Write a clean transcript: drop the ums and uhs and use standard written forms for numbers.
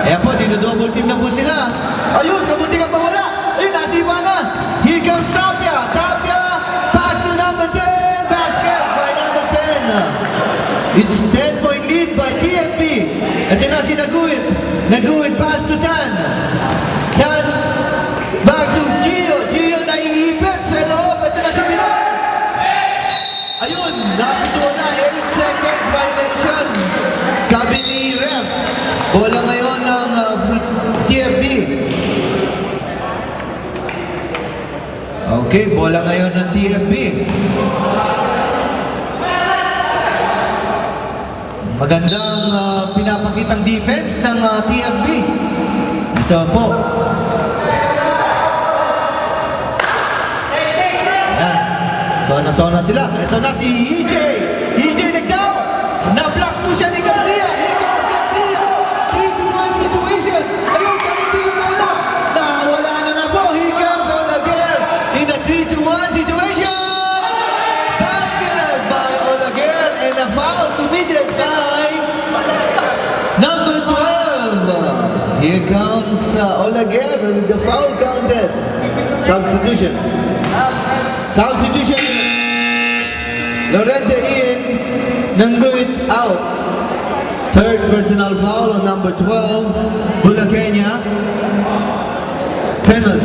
Ayan po, dino-double team na po sila. Ayun, kabuti ka pa wala. Ayun, nasiba na. Here comes Tapia. Tapia, pass to number 10. Basket by number 10. It's 10-point lead by TFP. Ito na si Naguit. Naguit, pass to Tan. Tan, back to Gio. Gio naiipit sa loob. Ito na si Milan. Ayun, nakasuwa na. 8-second violation. Sabi ni Ref, bola ngayon ng TFP. Okay, bola ngayon ng TFP. Magandang pinapakitang defense ng TFP. Ito po. Ayan. Sona-sona sila. Ito na si EJ. EJ nag-down. Na-block po siya ni Garcia. Here comes Garcia. 3-2-1 situation. Ayun, kamuti ang bola. Nawala na nga po. Here comes Olaguer in a 3-2-1 situation. Basket by Olaguer and a foul committed by number 12. Here comes Olaguer with the foul counted. Substitution. Substitution. Lorente in, Nanguit out. Third personal foul on number 12, Bulaqueña. Penalty.